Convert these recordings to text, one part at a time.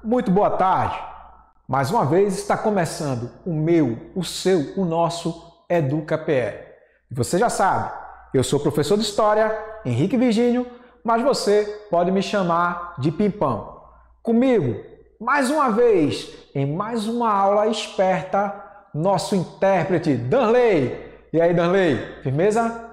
Muito boa tarde. Mais uma vez está começando o meu, o seu, o nosso EducaPE. E você já sabe, eu sou professor de História, Henrique Virgínio, mas você pode me chamar de Pimpão. Comigo, mais uma vez, em mais uma aula esperta, nosso intérprete, Danley. E aí, Danley, firmeza?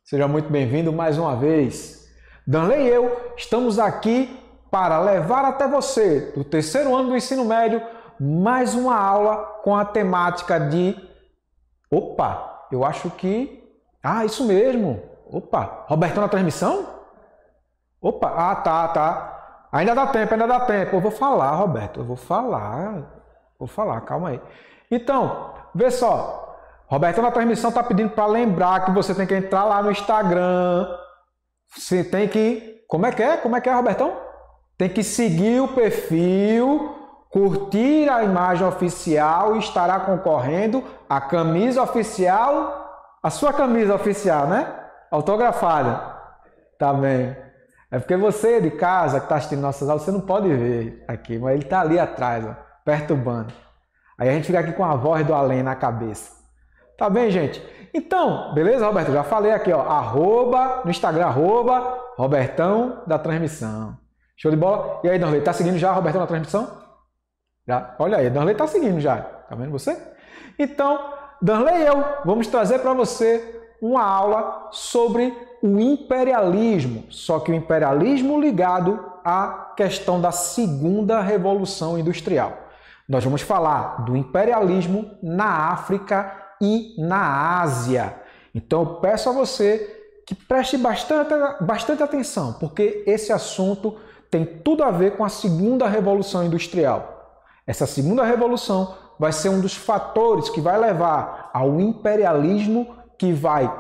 Seja muito bem-vindo mais uma vez. Danley e eu estamos aqui para levar até você, do terceiro ano do ensino médio, mais uma aula com a temática de... Opa, eu acho que... isso mesmo. Opa, Robertão na transmissão? Opa, tá. Ainda dá tempo. Eu vou falar, Roberto, Vou falar, calma aí. Então, vê só. Robertão na transmissão está pedindo para lembrar que você tem que entrar lá no Instagram. Você tem que... Como é que é, Robertão? Tem que seguir o perfil, curtir a imagem oficial e estará concorrendo à camisa oficial, a sua camisa oficial, né? Autografada. Tá bem. É porque você de casa que está assistindo nossas aulas, você não pode ver aqui, mas ele está ali atrás, ó, perturbando. Aí a gente fica aqui com a voz do além na cabeça. Tá bem, gente? Então, beleza, Roberto? Já falei aqui, ó, no Instagram, Robertão da transmissão. Show de bola? E aí, Danley, tá seguindo já, Robertão, na transmissão? Já? Olha aí, Danley tá seguindo já. Tá vendo você? Então, Danley e eu vamos trazer para você uma aula sobre o imperialismo, só que o imperialismo ligado à questão da segunda revolução industrial. Nós vamos falar do imperialismo na África e na Ásia. Então, eu peço a você que preste bastante atenção, porque esse assunto tem tudo a ver com a segunda revolução industrial. Essa segunda revolução vai ser um dos fatores que vai levar ao imperialismo que vai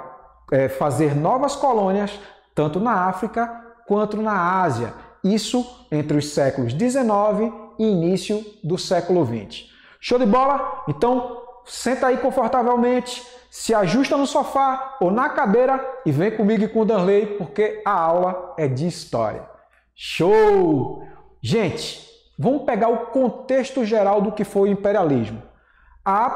fazer novas colônias, tanto na África quanto na Ásia. Isso entre os séculos XIX e início do século XX. Show de bola? Então, senta aí confortavelmente, se ajusta no sofá ou na cadeira e vem comigo e com o Danley, porque a aula é de história. Show! Gente, vamos pegar o contexto geral do que foi o imperialismo.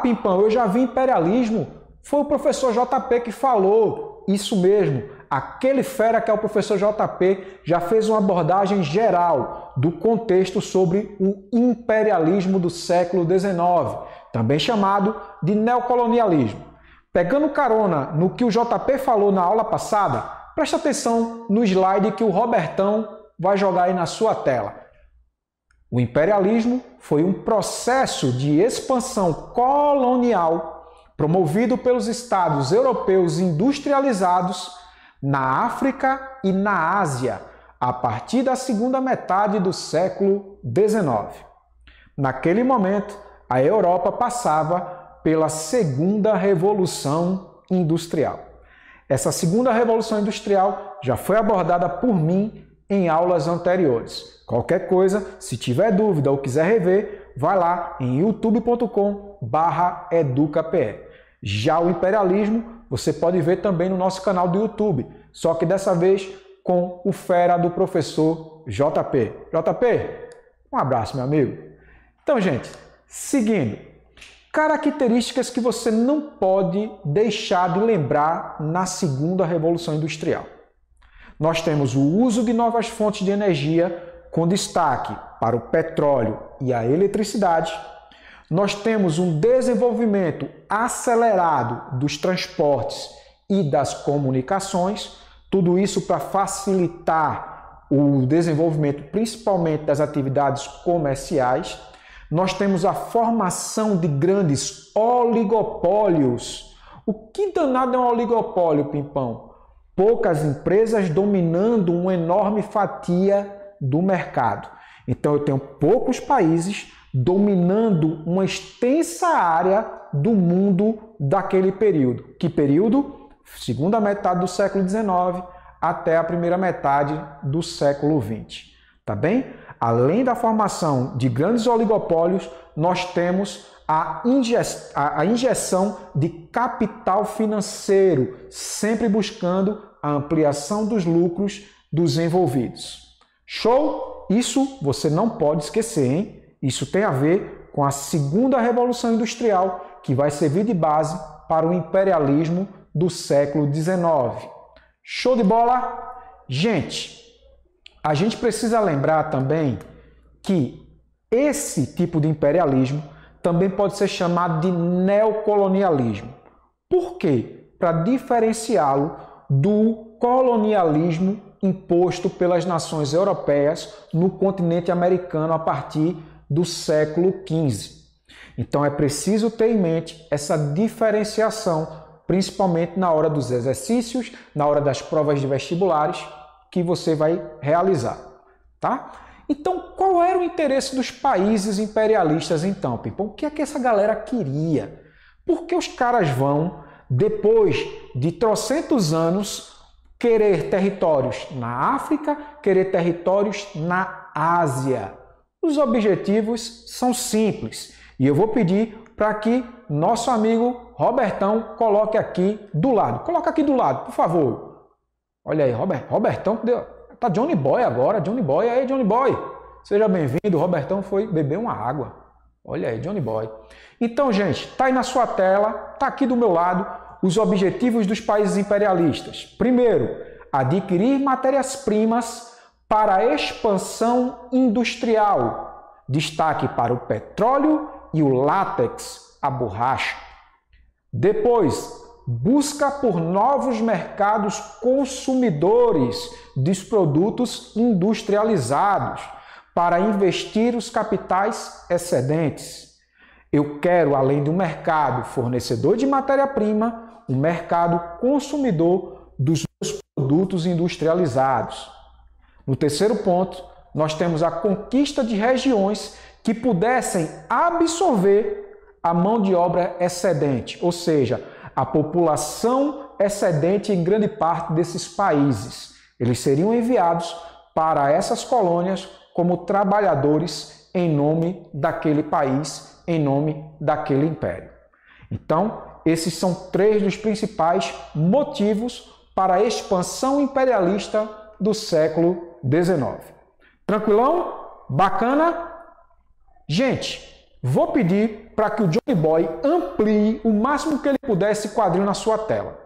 Pimpão, eu já vi imperialismo. Foi o professor JP que falou. Isso mesmo. Aquele fera que é o professor JP já fez uma abordagem geral do contexto sobre o imperialismo do século XIX, também chamado de neocolonialismo. Pegando carona no que o JP falou na aula passada, presta atenção no slide que o Robertão vai jogar aí na sua tela. O imperialismo foi um processo de expansão colonial promovido pelos estados europeus industrializados na África e na Ásia, a partir da segunda metade do século XIX. Naquele momento, a Europa passava pela segunda revolução industrial. Essa segunda revolução industrial já foi abordada por mim em aulas anteriores. Qualquer coisa, se tiver dúvida ou quiser rever, vai lá em youtube.com/educape. Já o imperialismo, você pode ver também no nosso canal do YouTube, só que dessa vez com o fera do professor JP. JP, um abraço, meu amigo. Então, gente, seguindo. Características que você não pode deixar de lembrar na segunda revolução industrial. Nós temos o uso de novas fontes de energia, com destaque para o petróleo e a eletricidade. Nós temos um desenvolvimento acelerado dos transportes e das comunicações, tudo isso para facilitar o desenvolvimento principalmente das atividades comerciais. Nós temos a formação de grandes oligopólios. O que danado é um oligopólio, Pimpão? Poucas empresas dominando uma enorme fatia do mercado. Então eu tenho poucos países dominando uma extensa área do mundo daquele período. Que período? Segunda metade do século XIX até a primeira metade do século XX. Tá bem? Além da formação de grandes oligopólios, nós temos a injeção de capital financeiro, sempre buscando a ampliação dos lucros dos envolvidos. Show? isso você não pode esquecer, hein? Isso tem a ver com a segunda Revolução Industrial, que vai servir de base para o imperialismo do século XIX. Show de bola? Gente, a gente precisa lembrar também que esse tipo de imperialismo também pode ser chamado de neocolonialismo. Por quê? Para diferenciá-lo do colonialismo imposto pelas nações europeias no continente americano a partir do século XV. Então é preciso ter em mente essa diferenciação, principalmente na hora dos exercícios, na hora das provas de vestibulares que você vai realizar, tá? Então, qual era o interesse dos países imperialistas então, Pimpão? O que é que essa galera queria? Por que os caras vão, depois de trocentos anos, querer territórios na África, querer territórios na Ásia? Os objetivos são simples e eu vou pedir para que nosso amigo Robertão coloque aqui do lado. Coloca aqui do lado, por favor. Olha aí, Robertão, tá Johnny Boy agora, Johnny Boy. Aí, Johnny Boy, seja bem-vindo. O Robertão foi beber uma água. Olha aí, Johnny Boy. Então, gente, tá aí na sua tela, tá aqui do meu lado, os objetivos dos países imperialistas. Primeiro, adquirir matérias-primas para a expansão industrial. Destaque para o petróleo e o látex, a borracha. Depois, busca por novos mercados consumidores dos produtos industrializados para investir os capitais excedentes. Eu quero, além do mercado fornecedor de matéria-prima, um mercado consumidor dos meus produtos industrializados. No terceiro ponto, nós temos a conquista de regiões que pudessem absorver a mão de obra excedente, ou seja, a população excedente em grande parte desses países. Eles seriam enviados para essas colônias como trabalhadores em nome daquele país, em nome daquele império. Então, esses são três dos principais motivos para a expansão imperialista do século XIX. Tranquilão? Bacana? Gente, vou pedir para que o Johnny Boy amplie o máximo que ele puder esse quadrinho na sua tela.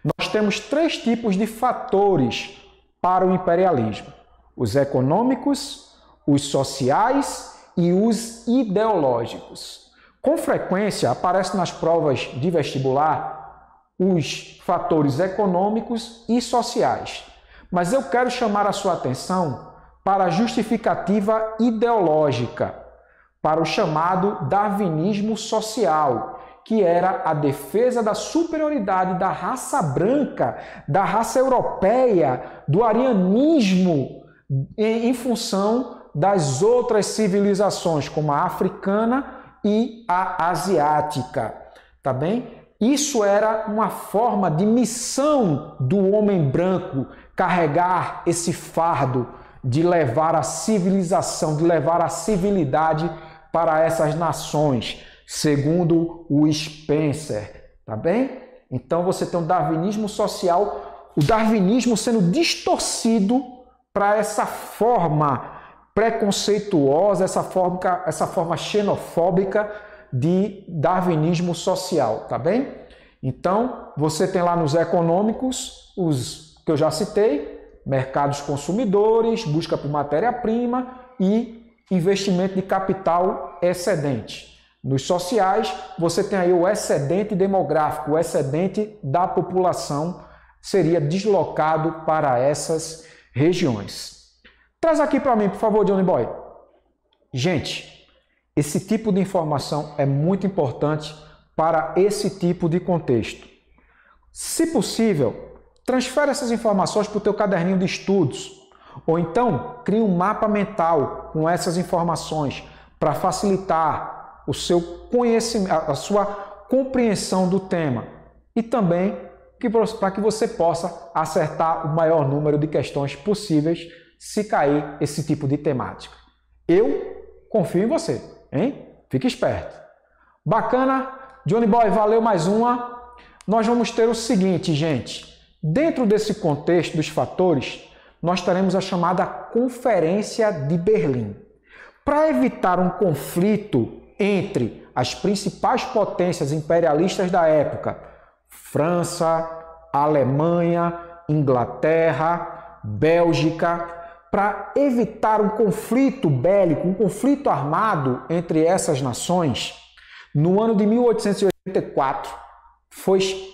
Nós temos três tipos de fatores para o imperialismo: os econômicos, os sociais e os ideológicos. Com frequência aparecem nas provas de vestibular os fatores econômicos e sociais, mas eu quero chamar a sua atenção para a justificativa ideológica, para o chamado darwinismo social, que era a defesa da superioridade da raça branca, da raça europeia, do arianismo, em função das outras civilizações, como a africana e a asiática. Tá bem? Isso era uma forma de missão do homem branco, carregar esse fardo de levar a civilização, de levar a civilidade para essas nações, segundo o Spencer, tá bem? Então você tem o darwinismo social, o darwinismo sendo distorcido para essa forma preconceituosa, essa forma xenofóbica de darwinismo social, tá bem? Então, você tem lá nos econômicos, os que eu já citei, mercados consumidores, busca por matéria-prima e investimento de capital excedente. Nos sociais, você tem aí o excedente demográfico, o excedente da população seria deslocado para essas regiões. Traz aqui para mim, por favor, Johnny Boy. Gente, esse tipo de informação é muito importante para esse tipo de contexto. Se possível, transfere essas informações para o teu caderninho de estudos, ou então crie um mapa mental com essas informações para facilitar o seu conhecimento, a sua compreensão do tema e também para que você possa acertar o maior número de questões possíveis se cair esse tipo de temática. Eu confio em você, hein? Fique esperto. Bacana? Johnny Boy, valeu mais uma. Nós vamos ter o seguinte, gente. Dentro desse contexto dos fatores, nós teremos a chamada Conferência de Berlim. Para evitar um conflito entre as principais potências imperialistas da época, França, Alemanha, Inglaterra, Bélgica, para evitar um conflito bélico, um conflito armado entre essas nações, no ano de 1884 foi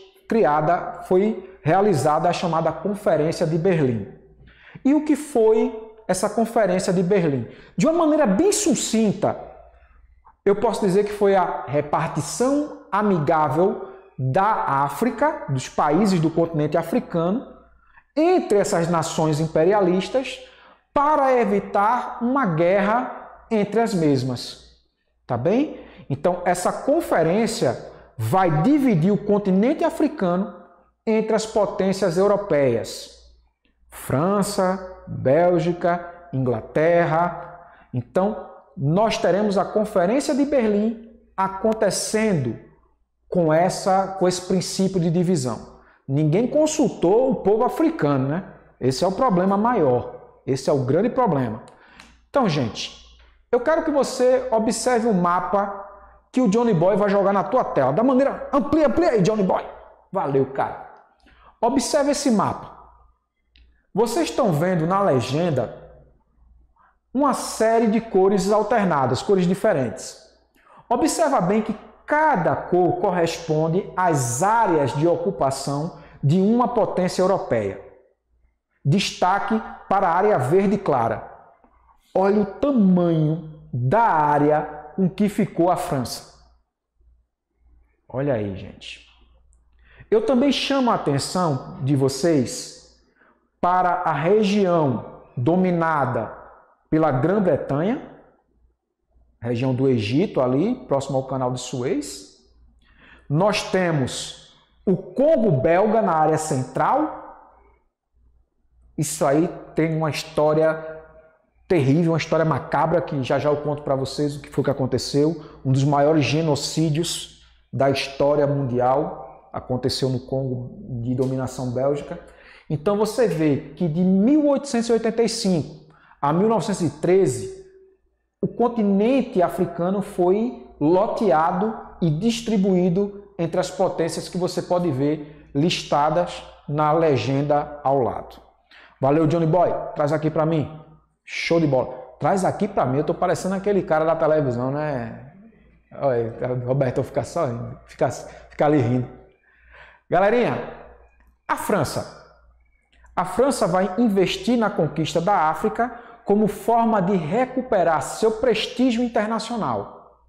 realizada a chamada Conferência de Berlim. E o que foi essa Conferência de Berlim? De uma maneira bem sucinta, eu posso dizer que foi a repartição amigável da África, dos países do continente africano, entre essas nações imperialistas, para evitar uma guerra entre as mesmas. Tá bem? Então, essa conferência vai dividir o continente africano entre as potências europeias. França, Bélgica, Inglaterra. Então, nós teremos a Conferência de Berlim acontecendo com esse princípio de divisão. Ninguém consultou o povo africano, né? Esse é o problema maior. Esse é o grande problema. Então, gente, eu quero que você observe o mapa que o Johnny Boy vai jogar na tua tela. Da maneira... Amplia aí, Johnny Boy. Valeu, cara. Observe esse mapa. Vocês estão vendo na legenda uma série de cores alternadas, cores diferentes. Observa bem que cada cor corresponde às áreas de ocupação de uma potência europeia. Destaque para a área verde clara. Olha o tamanho da área com que ficou a França. Olha aí, gente. Eu também chamo a atenção de vocês para a região dominada pela Grã-Bretanha, região do Egito ali, próximo ao canal de Suez. Nós temos o Congo belga na área central. Isso aí tem uma história terrível, uma história macabra, que já eu conto para vocês o que foi que aconteceu. Um dos maiores genocídios da história mundial aconteceu no Congo de dominação bélgica. Então você vê que de 1885 a 1913, o continente africano foi loteado e distribuído entre as potências que você pode ver listadas na legenda ao lado. Valeu, Johnny Boy. Traz aqui para mim. Show de bola. Traz aqui para mim. Eu tô parecendo aquele cara da televisão, né? Olha aí, Roberto fica só rindo. Fica ali rindo. Galerinha, a França. A França vai investir na conquista da África como forma de recuperar seu prestígio internacional,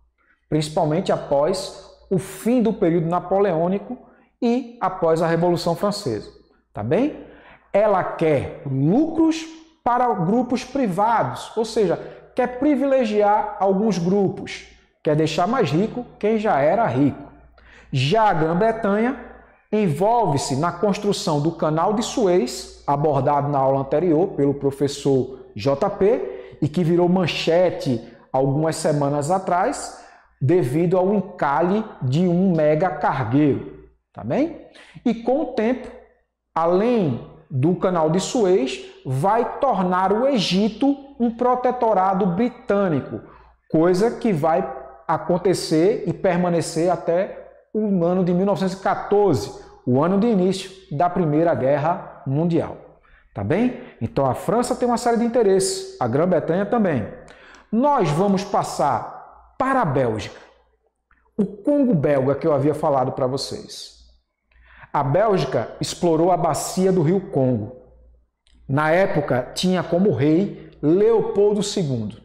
principalmente após o fim do período napoleônico e após a Revolução Francesa. Tá bem? Ela quer lucros para grupos privados, ou seja, quer privilegiar alguns grupos, quer deixar mais rico quem já era rico. Já a Grã-Bretanha envolve-se na construção do Canal de Suez, abordado na aula anterior pelo professor JP, e que virou manchete algumas semanas atrás, devido ao encalhe de um mega cargueiro. Tá bem? E com o tempo, além do Canal de Suez, vai tornar o Egito um protetorado britânico, coisa que vai acontecer e permanecer até o ano de 1914, o ano de início da Primeira Guerra Mundial. Tá bem? Então a França tem uma série de interesses, a Grã-Bretanha também. Nós vamos passar para a Bélgica. O Congo belga que eu havia falado para vocês. A Bélgica explorou a bacia do rio Congo. Na época, tinha como rei Leopoldo II.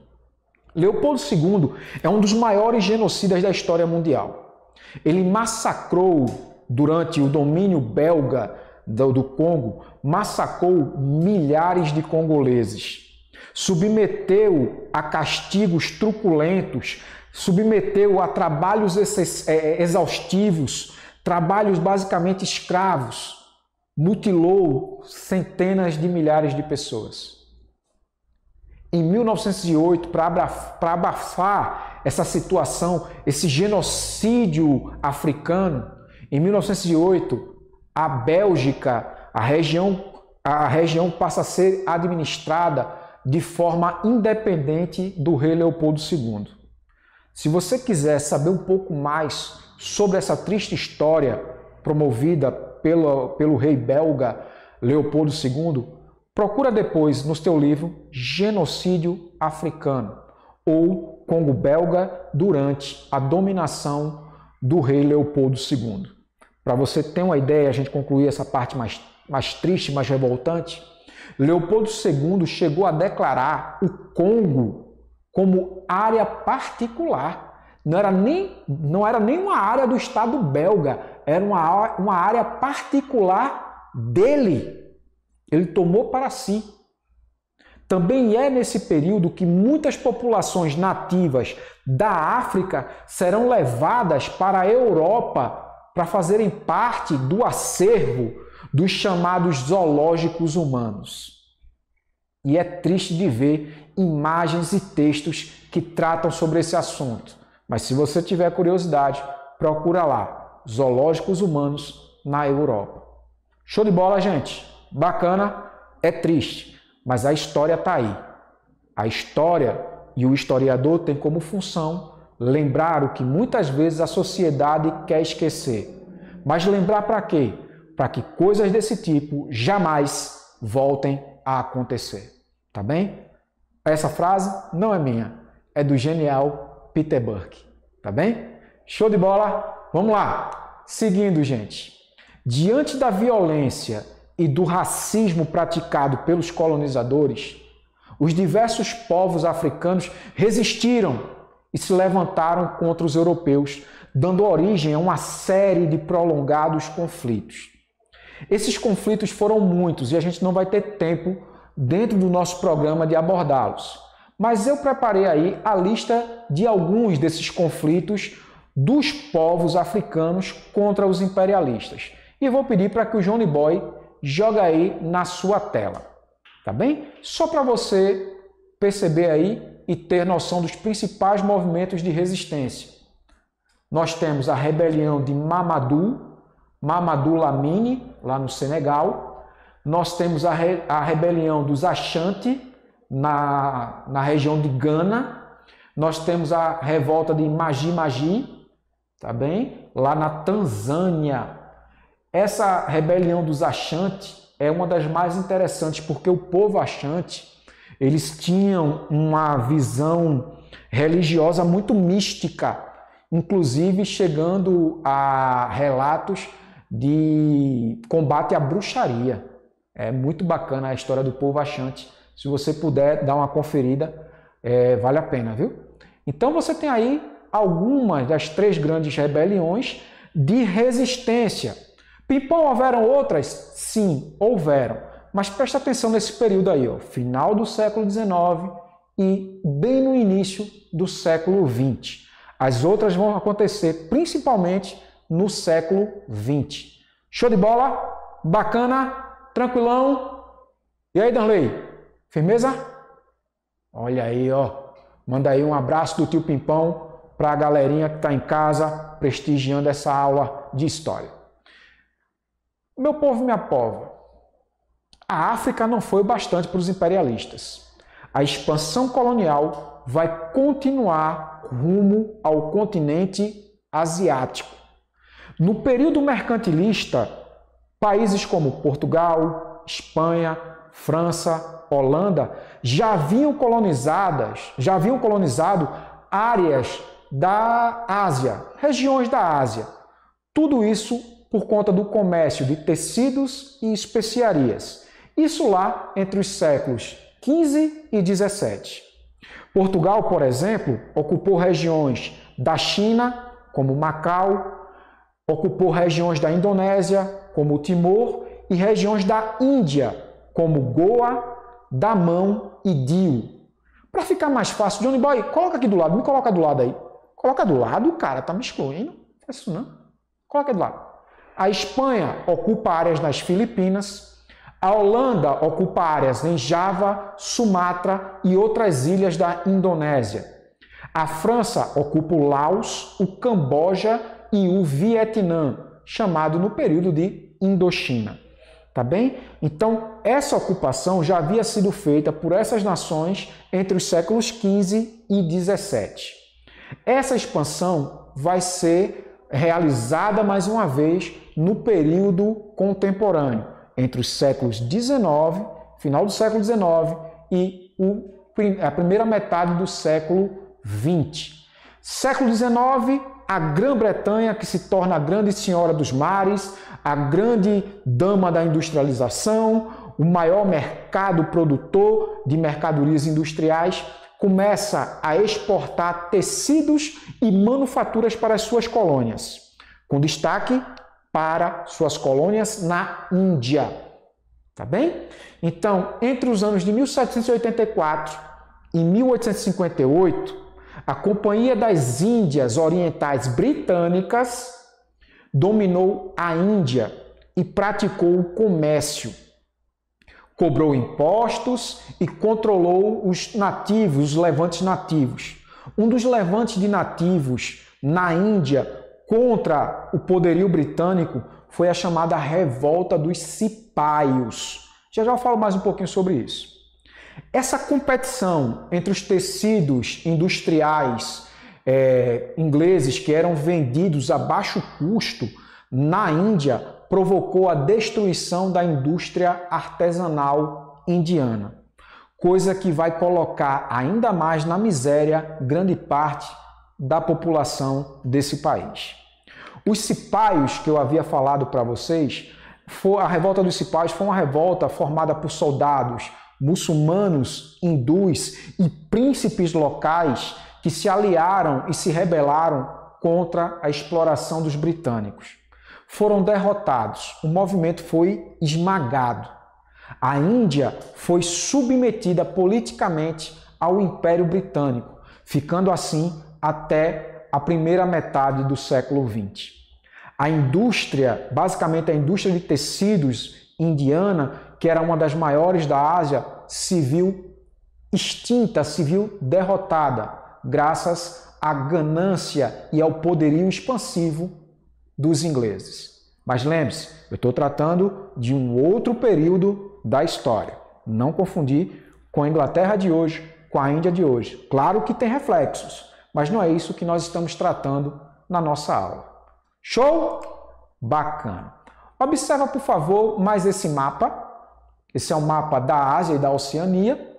Leopoldo II é um dos maiores genocidas da história mundial. Ele massacrou, durante o domínio belga do Congo, massacrou milhares de congoleses. Submeteu a castigos truculentos, submeteu a trabalhos exaustivos, trabalhos basicamente escravos, mutilou centenas de milhares de pessoas. Em 1908, para abafar essa situação, esse genocídio africano, em 1908, a Bélgica, a região a região passa a ser administrada de forma independente do rei Leopoldo II. Se você quiser saber um pouco mais sobre essa triste história promovida pelo rei belga Leopoldo II, procura depois no seu livro Genocídio Africano ou Congo Belga durante a dominação do rei Leopoldo II. Para você ter uma ideia, a gente concluir essa parte mais triste, mais revoltante, Leopoldo II chegou a declarar o Congo como área particular. Não era nem uma área do Estado belga, era uma área particular dele. Ele tomou para si. Também é nesse período que muitas populações nativas da África serão levadas para a Europa para fazerem parte do acervo dos chamados zoológicos humanos. E é triste de ver imagens e textos que tratam sobre esse assunto. Mas se você tiver curiosidade, procura lá, zoológicos humanos na Europa. Show de bola, gente? Bacana, é triste, mas a história está aí. A história e o historiador têm como função lembrar o que muitas vezes a sociedade quer esquecer. Mas lembrar para quê? Para que coisas desse tipo jamais voltem a acontecer. Tá bem? Essa frase não é minha, é do genial Peter Burke. Tá bem? Show de bola? Vamos lá! Seguindo, gente. Diante da violência e do racismo praticado pelos colonizadores, os diversos povos africanos resistiram e se levantaram contra os europeus, dando origem a uma série de prolongados conflitos. Esses conflitos foram muitos e a gente não vai ter tempo dentro do nosso programa de abordá-los. Mas eu preparei aí a lista de alguns desses conflitos dos povos africanos contra os imperialistas. E vou pedir para que o Johnny Boy joga aí na sua tela, tá bem? Só para você perceber aí e ter noção dos principais movimentos de resistência. Nós temos a rebelião de Mamadou Lamine, lá no Senegal. Nós temos a rebelião dos Ashanti, na região de Gana. Nós temos a revolta de Maji-Maji, tá bem? Lá na Tanzânia. Essa rebelião dos Ashanti é uma das mais interessantes, porque o povo Ashanti, eles tinham uma visão religiosa muito mística, inclusive chegando a relatos de combate à bruxaria. É muito bacana a história do povo Ashanti. Se você puder dar uma conferida, vale a pena, viu? Então você tem aí algumas das 3 grandes rebeliões de resistência. Pimpão, houveram outras? Sim, houveram. Mas presta atenção nesse período aí, ó, final do século XIX e bem no início do século XX. As outras vão acontecer principalmente no século XX. Show de bola? Bacana? Tranquilão? E aí, Danley? Firmeza? Olha aí, ó. Manda aí um abraço do tio Pimpão para a galerinha que está em casa prestigiando essa aula de história. Meu povo, minha pova, a África não foi o bastante para os imperialistas. A expansão colonial vai continuar rumo ao continente asiático. No período mercantilista, países como Portugal, Espanha, França, Holanda já haviam colonizado áreas da Ásia, regiões da Ásia. Tudo isso por conta do comércio de tecidos e especiarias. Isso lá entre os séculos XV e XVII. Portugal, por exemplo, ocupou regiões da China, como Macau, ocupou regiões da Indonésia, como Timor, e regiões da Índia, como Goa, Damão e Diu. Para ficar mais fácil, Johnny Boy, coloca aqui do lado, me coloca do lado aí. Coloca do lado, cara, tá me excluindo. Não faz isso não. Coloca do lado. A Espanha ocupa áreas nas Filipinas, a Holanda ocupa áreas em Java, Sumatra e outras ilhas da Indonésia. A França ocupa o Laos, o Camboja e o Vietnã, chamado no período de Indochina. Tá bem? Então, essa ocupação já havia sido feita por essas nações entre os séculos XV e XVII. Essa expansão vai ser realizada mais uma vez no período contemporâneo, entre os séculos XIX, final do século XIX e a primeira metade do século XX. Século XIX, a Grã-Bretanha, que se torna a grande senhora dos mares, a grande dama da industrialização, o maior mercado produtor de mercadorias industriais, começa a exportar tecidos e manufaturas para as suas colônias, com destaque para suas colônias na Índia. Tá bem? Então, entre os anos de 1784 e 1858, a Companhia das Índias Orientais Britânicas dominou a Índia e praticou o comércio. Cobrou impostos e controlou os nativos, os levantes nativos. Um dos levantes de nativos na Índia contra o poderio britânico foi a chamada Revolta dos Cipaios. Já eu falo mais um pouquinho sobre isso. Essa competição entre os tecidos industriais ingleses que eram vendidos a baixo custo na Índia provocou a destruição da indústria artesanal indiana, coisa que vai colocar ainda mais na miséria grande parte da população desse país. Os cipaios que eu havia falado para vocês, a revolta dos cipaios foi uma revolta formada por soldados muçulmanos, hindus e príncipes locais que se aliaram e se rebelaram contra a exploração dos britânicos. Foram derrotados, o movimento foi esmagado. A Índia foi submetida politicamente ao Império Britânico, ficando assim até a primeira metade do século XX. A indústria, basicamente a indústria de tecidos indiana, que era uma das maiores da Ásia, se viu extinta, se viu derrotada, graças à ganância e ao poderio expansivo dos ingleses. Mas lembre-se, eu estou tratando de um outro período da história. Não confundir com a Inglaterra de hoje, com a Índia de hoje. Claro que tem reflexos, mas não é isso que nós estamos tratando na nossa aula. Show? Bacana. Observa, por favor, mais esse mapa. Esse é um mapa da Ásia e da Oceania.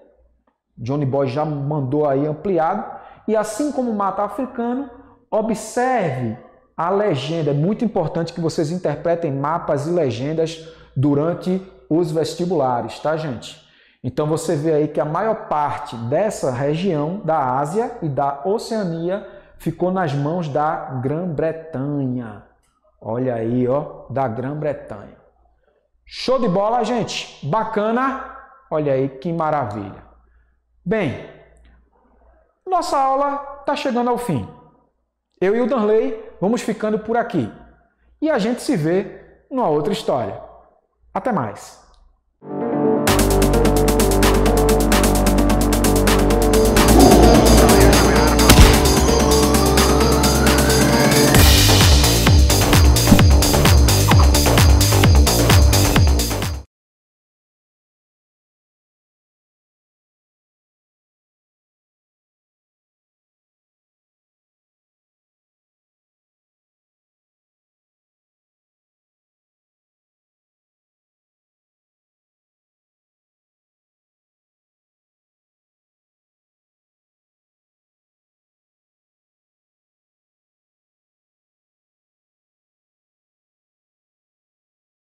Johnny Boy já mandou aí ampliado. E assim como o mapa africano, observe a legenda. É muito importante que vocês interpretem mapas e legendas durante os vestibulares, tá, gente? Então você vê aí que a maior parte dessa região da Ásia e da Oceania ficou nas mãos da Grã-Bretanha. Olha aí, ó, da Grã-Bretanha. Show de bola, gente? Bacana? Olha aí que maravilha. Bem, nossa aula está chegando ao fim. Eu e o Danley vamos ficando por aqui. E a gente se vê numa outra história. Até mais!